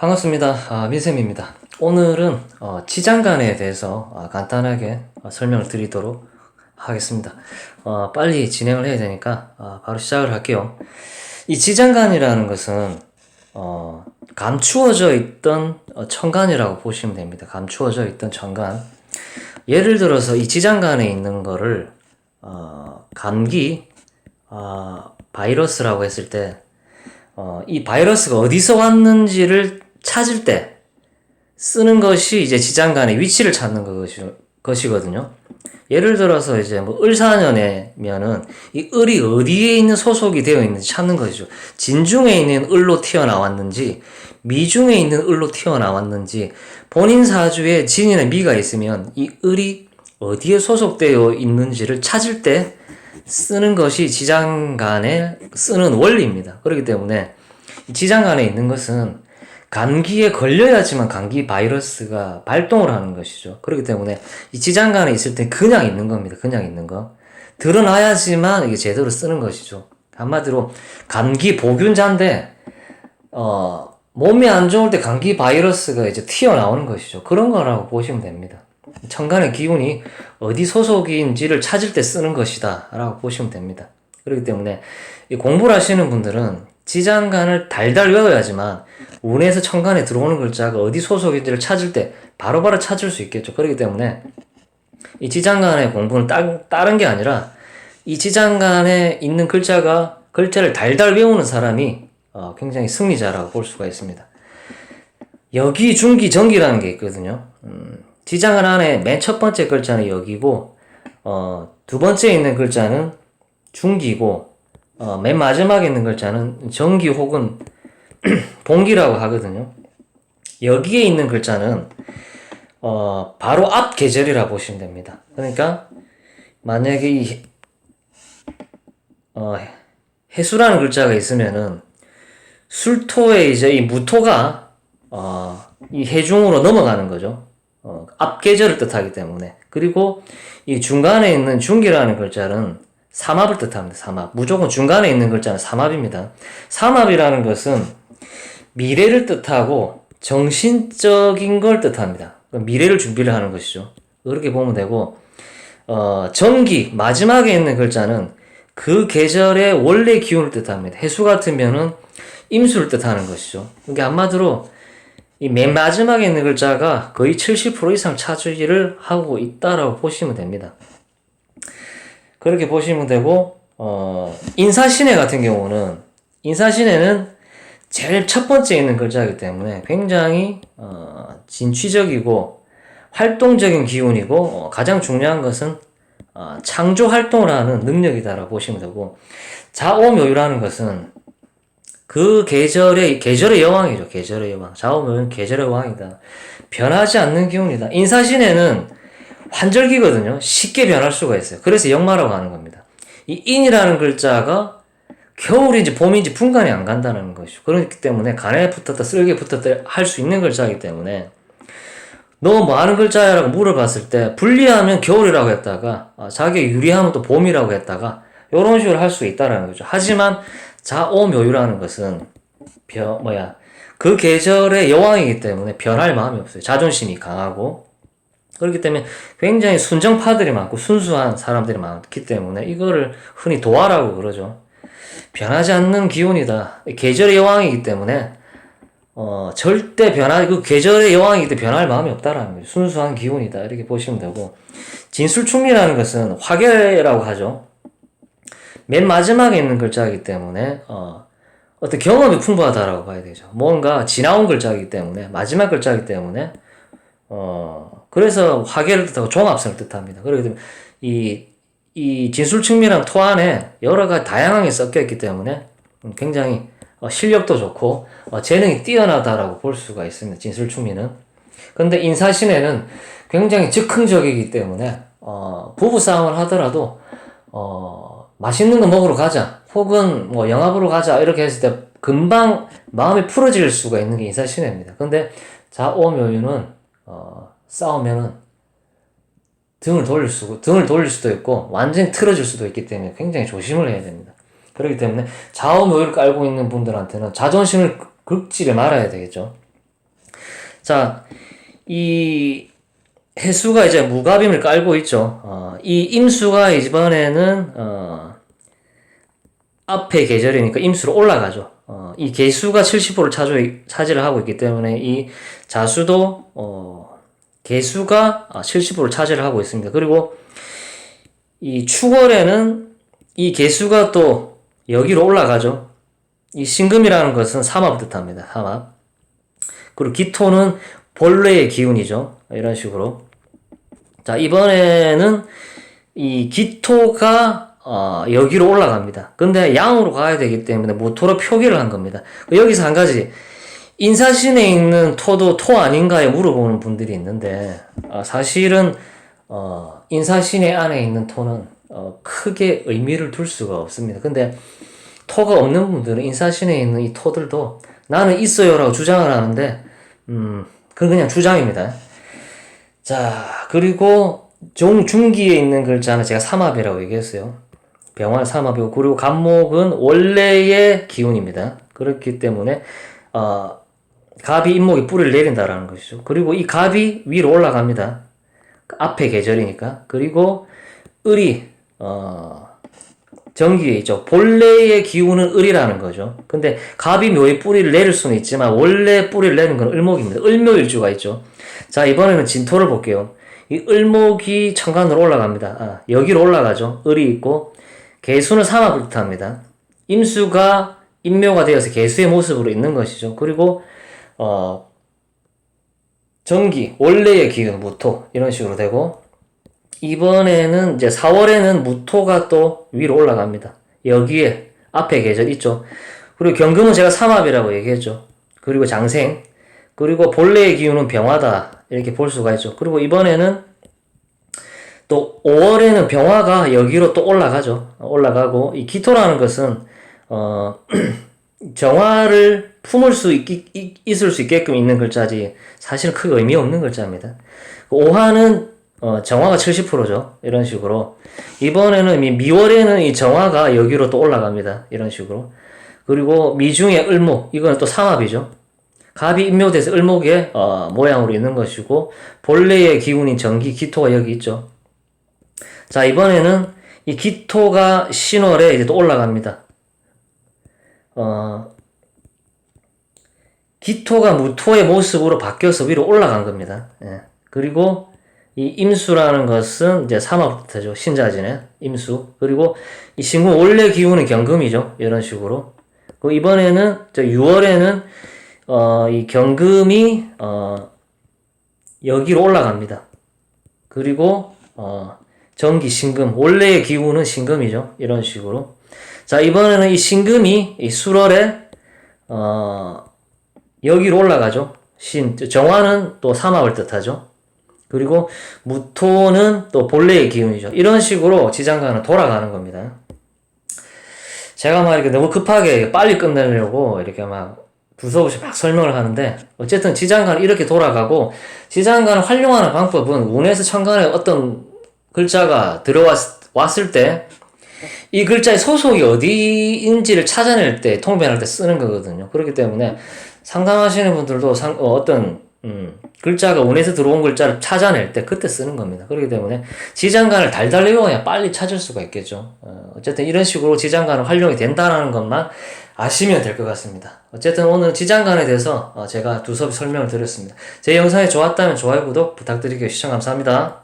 반갑습니다. 민쌤입니다. 오늘은 지장간에 대해서 간단하게 설명을 드리도록 하겠습니다. 빨리 진행을 해야 되니까 바로 시작을 할게요. 이 지장간이라는 것은 감추어져 있던 천간이라고 보시면 됩니다. 감추어져 있던 천간. 예를 들어서 이 지장간에 있는 거를 감기 바이러스라고 했을 때 이 바이러스가 어디서 왔는지를 찾을 때 쓰는 것이 이제 지장간의 위치를 찾는 것이거든요. 예를 들어서 이제 뭐 을사년에면은 이 을이 어디에 있는 소속이 되어 있는지 찾는 것이죠. 진중에 있는 을로 튀어나왔는지 미중에 있는 을로 튀어나왔는지 본인 사주에 진이나 미가 있으면 이 을이 어디에 소속되어 있는지를 찾을 때 쓰는 것이 지장간에 쓰는 원리입니다. 그렇기 때문에 지장간에 있는 것은 감기에 걸려야지만 감기 바이러스가 발동을 하는 것이죠. 그렇기 때문에 이 지장간에 있을 때 그냥 있는 겁니다. 그냥 있는 거. 드러나야지만 이게 제대로 쓰는 것이죠. 한마디로 감기 보균자인데 몸이 안 좋을 때 감기 바이러스가 이제 튀어나오는 것이죠. 그런 거라고 보시면 됩니다. 천간의 기운이 어디 소속인지를 찾을 때 쓰는 것이다 라고 보시면 됩니다. 그렇기 때문에 이 공부를 하시는 분들은 지장간을 달달 외워야지만 운에서 천간에 들어오는 글자가 어디 소속인지를 찾을 때 바로바로 찾을 수 있겠죠. 그렇기 때문에 이 지장간의 공부는 다른 게 아니라 이 지장간에 있는 글자를 달달 외우는 사람이 굉장히 승리자라고 볼 수가 있습니다. 여기, 중기, 정기라는 게 있거든요. 지장간 안에 맨 첫 번째 글자는 여기고 두 번째에 있는 글자는 중기고 맨 마지막에 있는 글자는 정기 혹은 봉기라고 하거든요. 여기에 있는 글자는 바로 앞 계절이라 보시면 됩니다. 그러니까 만약에 이 해수라는 글자가 있으면은 술토에 이제 이 무토가 이 해중으로 넘어가는 거죠. 앞 계절을 뜻하기 때문에. 그리고 이 중간에 있는 중기라는 글자는 삼합을 뜻합니다. 삼합. 무조건 중간에 있는 글자는 삼합입니다. 삼합이라는 것은 미래를 뜻하고 정신적인 걸 뜻합니다. 미래를 준비를 하는 것이죠. 그렇게 보면 되고 정기 마지막에 있는 글자는 그 계절의 원래 기운을 뜻합니다. 해수 같으면은 임수를 뜻하는 것이죠. 그러니까 한마디로 이 맨 마지막에 있는 글자가 거의 70% 이상 차지를 하고 있다라고 보시면 됩니다. 그렇게 보시면 되고 인사신해 같은 경우는 인사신해는 제일 첫 번째 있는 글자이기 때문에 굉장히 진취적이고 활동적인 기운이고 가장 중요한 것은 창조 활동을 하는 능력이다라고 보시면 되고 자오묘유라는 것은 그 계절의 여왕이죠. 계절의 여왕. 자오묘유는 계절의 왕이다. 변하지 않는 기운이다. 인사신해는 환절기거든요. 쉽게 변할 수가 있어요. 그래서 역마라고 하는 겁니다. 이 인이라는 글자가 겨울인지 봄인지 분간이 안 간다는 것이죠. 그렇기 때문에 간에 붙었다 쓸개 붙었다 할 수 있는 글자이기 때문에 너 뭐 하는 글자야? 라고 물어봤을 때 불리하면 겨울이라고 했다가 자기가 유리하면 또 봄이라고 했다가 이런 식으로 할 수 있다는 거죠. 하지만 자오묘유라는 것은 그 계절의 여왕이기 때문에 변할 마음이 없어요. 자존심이 강하고 그렇기 때문에 굉장히 순정파들이 많고 순수한 사람들이 많기 때문에 이거를 흔히 도화라고 그러죠. 변하지 않는 기운이다. 계절의 여왕이기 때문에 절대 그 계절의 여왕이기 때문에 변할 마음이 없다라는 거죠. 순수한 기운이다. 이렇게 보시면 되고 진술충리라는 것은 화계라고 하죠. 맨 마지막에 있는 글자이기 때문에 어떤 경험이 풍부하다라고 봐야 되죠. 뭔가 지나온 글자이기 때문에 마지막 글자이기 때문에 그래서 화계를 뜻하고 종합성을 뜻합니다. 그렇기 때문에 이 진술충미란 토 안에 여러 가지 다양하게 섞여 있기 때문에 굉장히 실력도 좋고 재능이 뛰어나다라고 볼 수가 있습니다. 진술충미는. 근데 인사신에는 굉장히 즉흥적이기 때문에 부부싸움을 하더라도 맛있는 거 먹으러 가자 혹은 뭐 영화 보러 가자 이렇게 했을 때 금방 마음이 풀어질 수가 있는 게 인사신해입니다. 근데 자오묘유는 싸우면은 등을 돌릴 수도 있고 완전히 틀어질 수도 있기 때문에 굉장히 조심을 해야 됩니다. 그렇기 때문에 좌우묘유를 깔고 있는 분들한테는 자존심을 긁지를 말아야 되겠죠. 자, 이 해수가 이제 무갑임을 깔고 있죠. 이 임수가 이번에는 앞에 계절이니까 임수로 올라가죠. 이 개수가 70%를 차지를 하고 있기 때문에 이 자수도 개수가 70%를 차지를 하고 있습니다. 그리고 이 축월에는 이 개수가 또 여기로 올라가죠. 이 신금이라는 것은 삼합을 뜻합니다. 삼합. 그리고 기토는 본래의 기운이죠. 이런 식으로. 자, 이번에는 이 기토가 여기로 올라갑니다. 근데 양으로 가야 되기 때문에 무토로 표기를 한 겁니다. 여기서 한 가지, 인사신에 있는 토도 토 아닌가에 물어보는 분들이 있는데, 사실은 인사신의 안에 있는 토는 크게 의미를 둘 수가 없습니다. 근데 토가 없는 분들은 인사신에 있는 이 토들도 나는 있어요라고 주장을 하는데, 그건 그냥 주장입니다. 자, 그리고 중기에 있는 글자는 제가 삼합이라고 얘기했어요. 병화 삼합이고, 그리고 간목은 원래의 기운입니다. 그렇기 때문에 갑이 인목이 뿌리를 내린다라는 것이죠. 그리고 이 갑이 위로 올라갑니다. 앞에 계절이니까. 그리고 을이 정기에 있죠. 본래의 기운은 을이라는 거죠. 근데 갑이 묘의 뿌리를 내릴 수는 있지만 원래 뿌리를 내는 건 을목입니다. 을묘일주가 있죠. 자, 이번에는 진토를 볼게요. 이 을목이 천간으로 올라갑니다. 여기로 올라가죠. 을이 있고, 개수는 삼합을 뜻합니다. 임수가 임묘가 되어서 개수의 모습으로 있는 것이죠. 그리고 정기, 원래의 기운, 무토 이런 식으로 되고, 이번에는 이제 4월에는 무토가 또 위로 올라갑니다. 여기에 앞에 계절 있죠. 그리고 경금은 제가 삼합이라고 얘기했죠. 그리고 장생, 그리고 본래의 기운은 병화다 이렇게 볼 수가 있죠. 그리고 이번에는 또 5월에는 병화가 여기로 또 올라가죠. 올라가고, 이 기토라는 것은 정화를 품을 수 있을 수 있게끔 있는 글자지 사실 크게 의미 없는 글자입니다. 오화는 정화가 70%죠. 이런 식으로. 이번에는 미월에는 이 정화가 여기로 또 올라갑니다. 이런 식으로. 그리고 미중의 을목, 이건 또 삼합이죠. 갑이 임묘돼서 을목의 모양으로 있는 것이고, 본래의 기운인 정기, 기토가 여기 있죠. 자, 이번에는 이 기토가 신월에 이제 또 올라갑니다. 기토가 무토의 모습으로 바뀌어서 위로 올라간 겁니다. 예. 그리고 이 임수라는 것은 이제 삼합부터죠. 신자진의 임수. 그리고 이 신금 원래 기운은 경금이죠. 이런 식으로. 그리고 이번에는 6월에는 이 경금이 여기로 올라갑니다. 그리고 정기 신금 원래의 기운은 신금이죠. 이런 식으로. 자, 이번에는 이 신금이 이 술월에 여기로 올라가죠. 정화는 또 삼합을 뜻하죠. 그리고 무토는 또 본래의 기운이죠. 이런 식으로 지장간은 돌아가는 겁니다. 제가 막 이렇게 너무 급하게 빨리 끝내려고 이렇게 막 두서없이 막 설명을 하는데, 어쨌든 지장간은 이렇게 돌아가고, 지장간을 활용하는 방법은 운에서 천간에 어떤 글자가 들어왔을 때 이 글자의 소속이 어디인지를 찾아낼 때, 통변할 때 쓰는 거거든요. 그렇기 때문에 상담하시는 분들도 어떤 글자가 운에서 들어온 글자를 찾아낼 때 그때 쓰는 겁니다. 그렇기 때문에 지장간을 달달 외워야 빨리 찾을 수가 있겠죠. 어쨌든 이런 식으로 지장간은 활용이 된다는 것만 아시면 될 것 같습니다. 어쨌든 오늘 지장간에 대해서 제가 두서없이 설명을 드렸습니다. 제 영상이 좋았다면 좋아요, 구독 부탁드리고요. 시청 감사합니다.